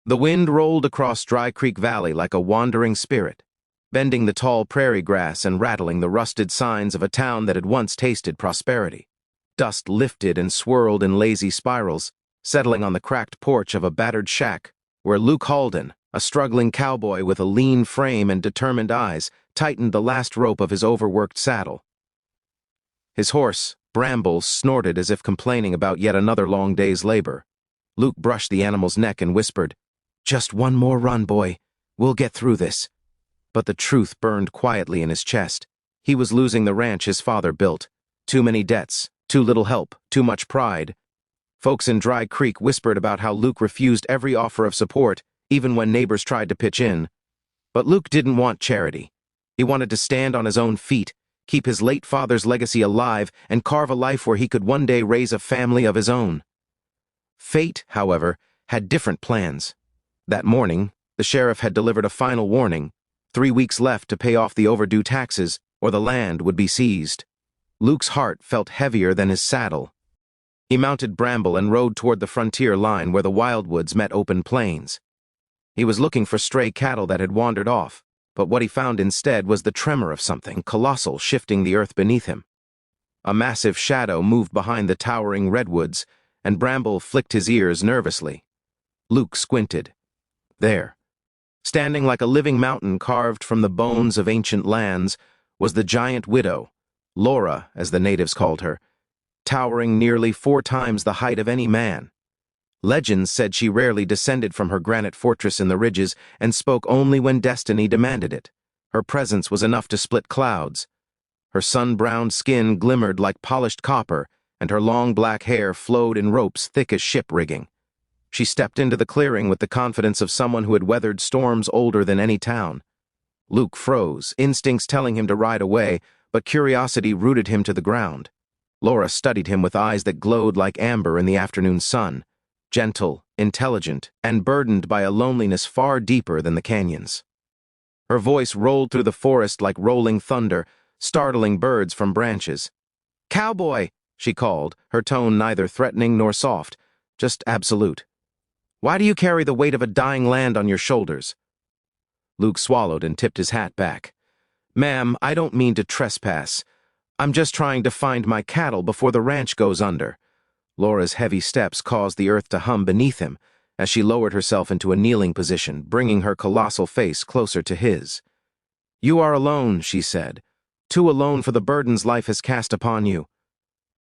The wind rolled across Dry Creek Valley like a wandering spirit, bending the tall prairie grass and rattling the rusted signs of a town that had once tasted prosperity. Dust lifted and swirled in lazy spirals, settling on the cracked porch of a battered shack, where Luke Halden, a struggling cowboy with a lean frame and determined eyes, tightened the last rope of his overworked saddle. His horse, Bramble, snorted as if complaining about yet another long day's labor. Luke brushed the animal's neck and whispered, "Just one more run, boy. We'll get through this." But the truth burned quietly in his chest. He was losing the ranch his father built. Too many debts, too little help, too much pride. Folks in Dry Creek whispered about how Luke refused every offer of support, even when neighbors tried to pitch in. But Luke didn't want charity. He wanted to stand on his own feet, keep his late father's legacy alive, and carve a life where he could one day raise a family of his own. Fate, however, had different plans. That morning, the sheriff had delivered a final warning: 3 weeks left to pay off the overdue taxes, or the land would be seized. Luke's heart felt heavier than his saddle. He mounted Bramble and rode toward the frontier line where the wildwoods met open plains. He was looking for stray cattle that had wandered off, but what he found instead was the tremor of something colossal shifting the earth beneath him. A massive shadow moved behind the towering redwoods, and Bramble flicked his ears nervously. Luke squinted. There, standing like a living mountain carved from the bones of ancient lands, was the giant widow, Laura, as the natives called her, towering nearly 4 times the height of any man. Legends said she rarely descended from her granite fortress in the ridges and spoke only when destiny demanded it. Her presence was enough to split clouds. Her sun-browned skin glimmered like polished copper, and her long black hair flowed in ropes thick as ship rigging. She stepped into the clearing with the confidence of someone who had weathered storms older than any town. Luke froze, instincts telling him to ride away, but curiosity rooted him to the ground. Laura studied him with eyes that glowed like amber in the afternoon sun, gentle, intelligent, and burdened by a loneliness far deeper than the canyons. Her voice rolled through the forest like rolling thunder, startling birds from branches. "Cowboy!" she called, her tone neither threatening nor soft, just absolute. "Why do you carry the weight of a dying land on your shoulders?" Luke swallowed and tipped his hat back. "Ma'am, I don't mean to trespass. I'm just trying to find my cattle before the ranch goes under." Laura's heavy steps caused the earth to hum beneath him as she lowered herself into a kneeling position, bringing her colossal face closer to his. "You are alone," she said. "Too alone for the burdens life has cast upon you."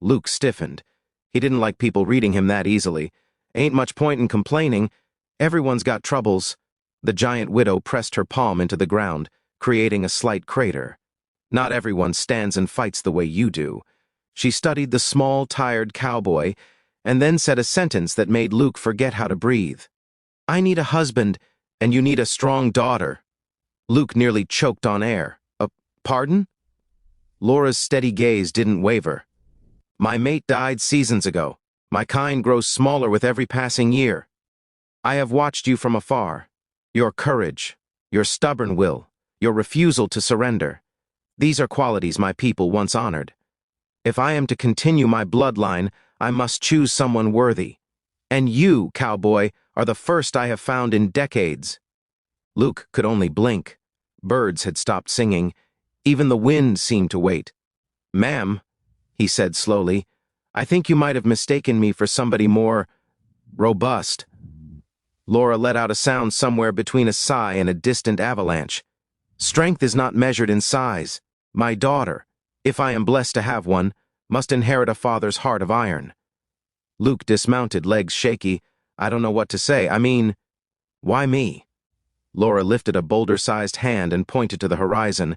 Luke stiffened. He didn't like people reading him that easily. "Ain't much point in complaining. Everyone's got troubles." The giant widow pressed her palm into the ground, creating a slight crater. "Not everyone stands and fights the way you do." She studied the small, tired cowboy, and then said a sentence that made Luke forget how to breathe. "I need a husband, and you need a strong daughter." Luke nearly choked on air. Pardon?" Laura's steady gaze didn't waver. "My mate died seasons ago. My kind grows smaller with every passing year. I have watched you from afar. Your courage, your stubborn will, your refusal to surrender. These are qualities my people once honored. If I am to continue my bloodline, I must choose someone worthy. And you, cowboy, are the first I have found in decades." Luke could only blink. Birds had stopped singing. Even the wind seemed to wait. "Ma'am," he said slowly, "I think you might have mistaken me for somebody more robust." Laura let out a sound somewhere between a sigh and a distant avalanche. "Strength is not measured in size. My daughter, if I am blessed to have one, must inherit a father's heart of iron." Luke dismounted, legs shaky. "I don't know what to say. I mean, why me?" Laura lifted a boulder-sized hand and pointed to the horizon.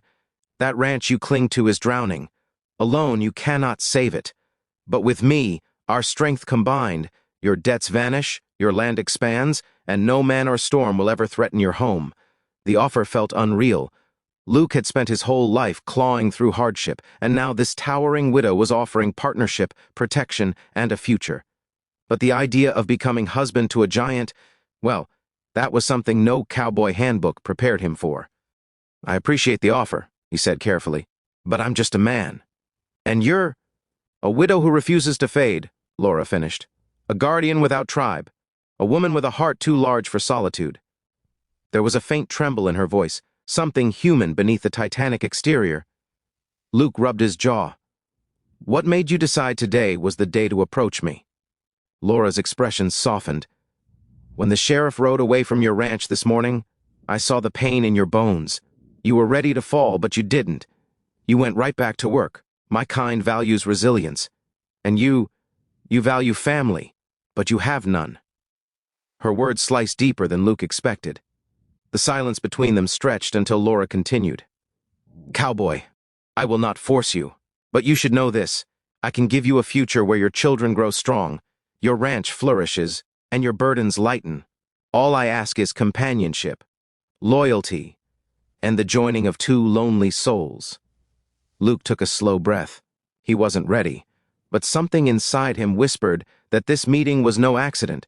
"That ranch you cling to is drowning. Alone you cannot save it. But with me, our strength combined, your debts vanish, your land expands, and no man or storm will ever threaten your home." The offer felt unreal. Luke had spent his whole life clawing through hardship, and now this towering widow was offering partnership, protection, and a future. But the idea of becoming husband to a giant, well, that was something no cowboy handbook prepared him for. "I appreciate the offer," he said carefully, "but I'm just a man." "And you're—" "A widow who refuses to fade," Laura finished. "A guardian without tribe. a woman with a heart too large for solitude. There was a faint tremble in her voice, something human beneath the titanic exterior. Luke rubbed his jaw. "What made you decide today was the day to approach me?" Laura's expression softened. "When the sheriff rode away from your ranch this morning, I saw the pain in your bones. You were ready to fall, but you didn't. You went right back to work. My kind values resilience. And you value family, but you have none." Her words sliced deeper than Luke expected. The silence between them stretched until Laura continued. "Cowboy, I will not force you, but you should know this. I can give you a future where your children grow strong, your ranch flourishes, and your burdens lighten. All I ask is companionship, loyalty, and the joining of two lonely souls." Luke took a slow breath. He wasn't ready, but something inside him whispered that this meeting was no accident.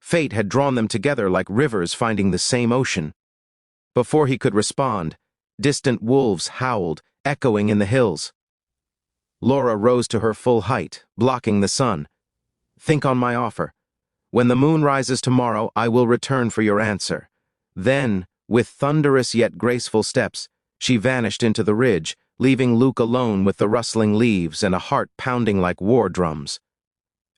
Fate had drawn them together like rivers finding the same ocean. Before he could respond, distant wolves howled, echoing in the hills. Laura rose to her full height, blocking the sun. "Think on my offer. When the moon rises tomorrow, I will return for your answer." Then, with thunderous yet graceful steps, she vanished into the ridge, leaving Luke alone with the rustling leaves and a heart pounding like war drums.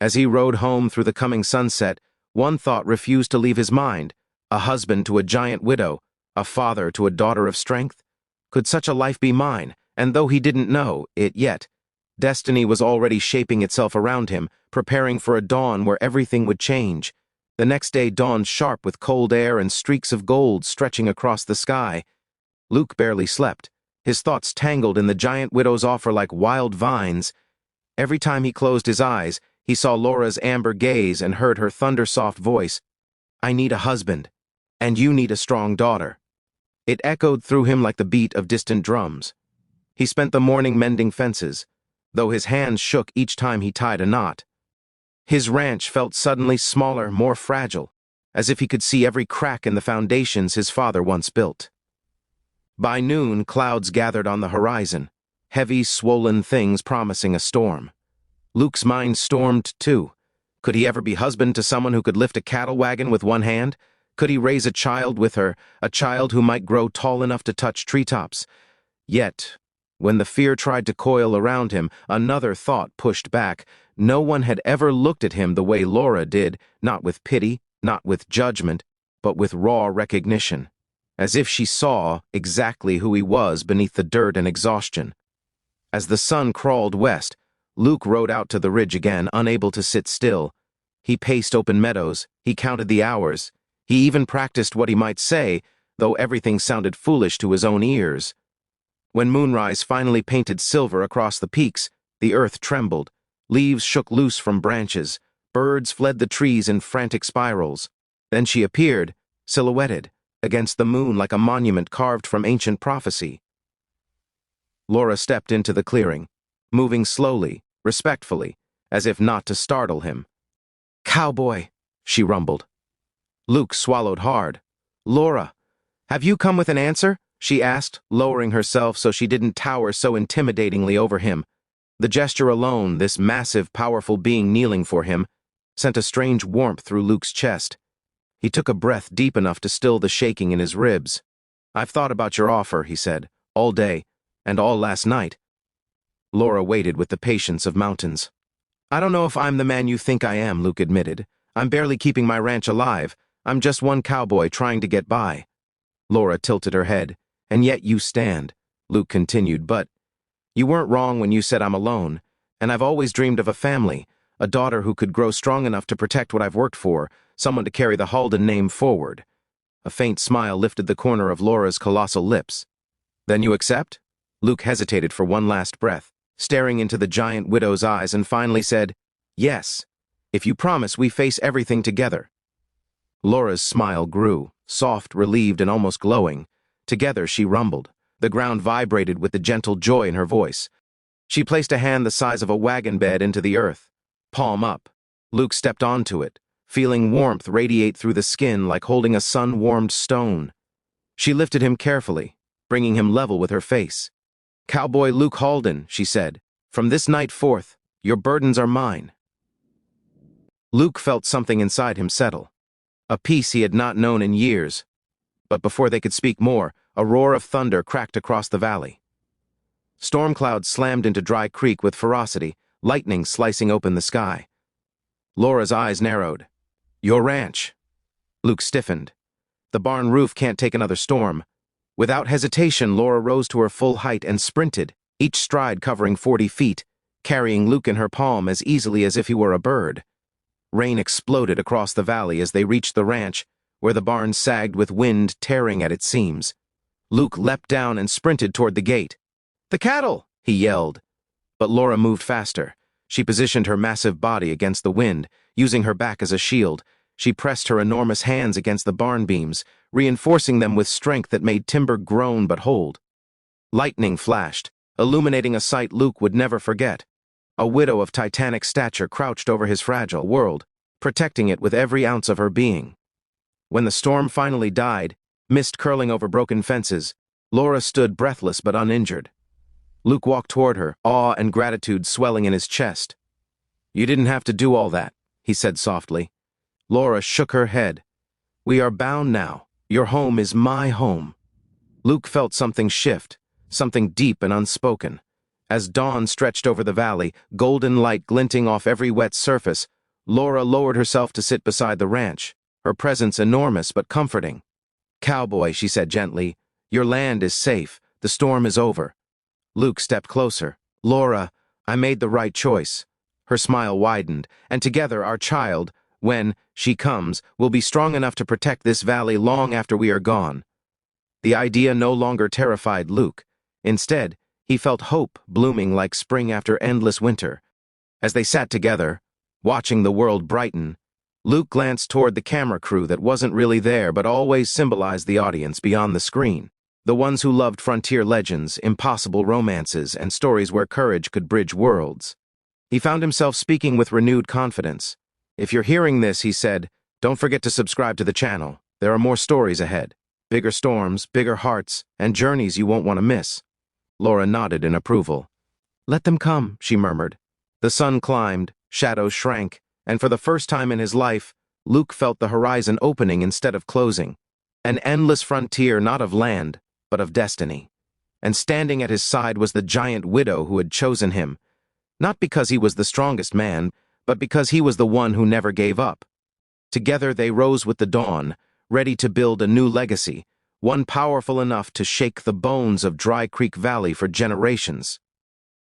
As he rode home through the coming sunset, one thought refused to leave his mind: a husband to a giant widow, a father to a daughter of strength. Could such a life be mine? And though he didn't know it yet, destiny was already shaping itself around him, preparing for a dawn where everything would change. The next day dawned sharp with cold air and streaks of gold stretching across the sky. Luke barely slept, his thoughts tangled in the giant widow's offer like wild vines. Every time he closed his eyes, he saw Laura's amber gaze and heard her thunder-soft voice. "I need a husband, and you need a strong daughter." It echoed through him like the beat of distant drums. He spent the morning mending fences, though his hands shook each time he tied a knot. His ranch felt suddenly smaller, more fragile, as if he could see every crack in the foundations his father once built. By noon, clouds gathered on the horizon, heavy, swollen things promising a storm. Luke's mind stormed too. Could he ever be husband to someone who could lift a cattle wagon with one hand? Could he raise a child with her, a child who might grow tall enough to touch treetops? Yet, when the fear tried to coil around him, another thought pushed back. No one had ever looked at him the way Laura did, not with pity, not with judgment, but with raw recognition, as if she saw exactly who he was beneath the dirt and exhaustion. As the sun crawled west, Luke rode out to the ridge again, unable to sit still. He paced open meadows, he counted the hours, he even practiced what he might say, though everything sounded foolish to his own ears. When moonrise finally painted silver across the peaks, the earth trembled, leaves shook loose from branches, birds fled the trees in frantic spirals. Then she appeared, silhouetted, against the moon like a monument carved from ancient prophecy. Laura stepped into the clearing, moving slowly, respectfully, as if not to startle him. "Cowboy," she rumbled. Luke swallowed hard. "Laura, have you come with an answer?" she asked, lowering herself so she didn't tower so intimidatingly over him. The gesture alone, this massive, powerful being kneeling for him, sent a strange warmth through Luke's chest. He took a breath deep enough to still the shaking in his ribs. "I've thought about your offer," he said, "all day, and all last night." Laura waited with the patience of mountains. "I don't know if I'm the man you think I am," Luke admitted. "I'm barely keeping my ranch alive. I'm just one cowboy trying to get by." Laura tilted her head. "And yet you stand," Luke continued, "but you weren't wrong when you said I'm alone, and I've always dreamed of a family, a daughter who could grow strong enough to protect what I've worked for, someone to carry the Halden name forward." A faint smile lifted the corner of Laura's colossal lips. "Then you accept?" Luke hesitated for one last breath, staring into the giant widow's eyes, and finally said, "Yes, if you promise we face everything together." Laura's smile grew, soft, relieved, and almost glowing. Together she rumbled. The ground vibrated with the gentle joy in her voice. She placed a hand the size of a wagon bed into the earth, palm up. Luke stepped onto it, feeling warmth radiate through the skin like holding a sun-warmed stone. She lifted him carefully, bringing him level with her face. "Cowboy Luke Halden," she said, "from this night forth, your burdens are mine." Luke felt something inside him settle. a peace he had not known in years. But before they could speak more, a roar of thunder cracked across the valley. Storm clouds slammed into Dry Creek with ferocity, lightning slicing open the sky. Laura's eyes narrowed. "Your ranch." Luke stiffened. "The barn roof can't take another storm." Without hesitation, Laura rose to her full height and sprinted, each stride covering 40 feet, carrying Luke in her palm as easily as if he were a bird. Rain exploded across the valley as they reached the ranch, where the barn sagged with wind tearing at its seams. Luke leapt down and sprinted toward the gate. "The cattle!" he yelled. But Laura moved faster. She positioned her massive body against the wind, using her back as a shield. She pressed her enormous hands against the barn beams, reinforcing them with strength that made timber groan but hold. Lightning flashed, illuminating a sight Luke would never forget. A widow of titanic stature crouched over his fragile world, protecting it with every ounce of her being. When the storm finally died, mist curling over broken fences, Laura stood breathless but uninjured. Luke walked toward her, awe and gratitude swelling in his chest. "You didn't have to do all that," he said softly. Laura shook her head. "We are bound now. Your home is my home." Luke felt something shift, something deep and unspoken. As dawn stretched over the valley, golden light glinting off every wet surface, Laura lowered herself to sit beside the ranch, her presence enormous but comforting. "Cowboy," she said gently, "your land is safe. The storm is over." Luke stepped closer. "Laura, I made the right choice." Her smile widened, and together our child, when she comes, will be strong enough to protect this valley long after we are gone. The idea no longer terrified Luke. Instead, he felt hope blooming like spring after endless winter. As they sat together, watching the world brighten, Luke glanced toward the camera crew that wasn't really there but always symbolized the audience beyond the screen. The ones who loved frontier legends, impossible romances, and stories where courage could bridge worlds. He found himself speaking with renewed confidence. "If you're hearing this," he said, "don't forget to subscribe to the channel. There are more stories ahead. Bigger storms, bigger hearts, and journeys you won't want to miss." Laura nodded in approval. "Let them come," she murmured. The sun climbed, shadows shrank, and for the first time in his life, Luke felt the horizon opening instead of closing. An endless frontier not of land, but of destiny. And standing at his side was the giant widow who had chosen him, not because he was the strongest man, but because he was the one who never gave up. Together they rose with the dawn, ready to build a new legacy, one powerful enough to shake the bones of Dry Creek Valley for generations.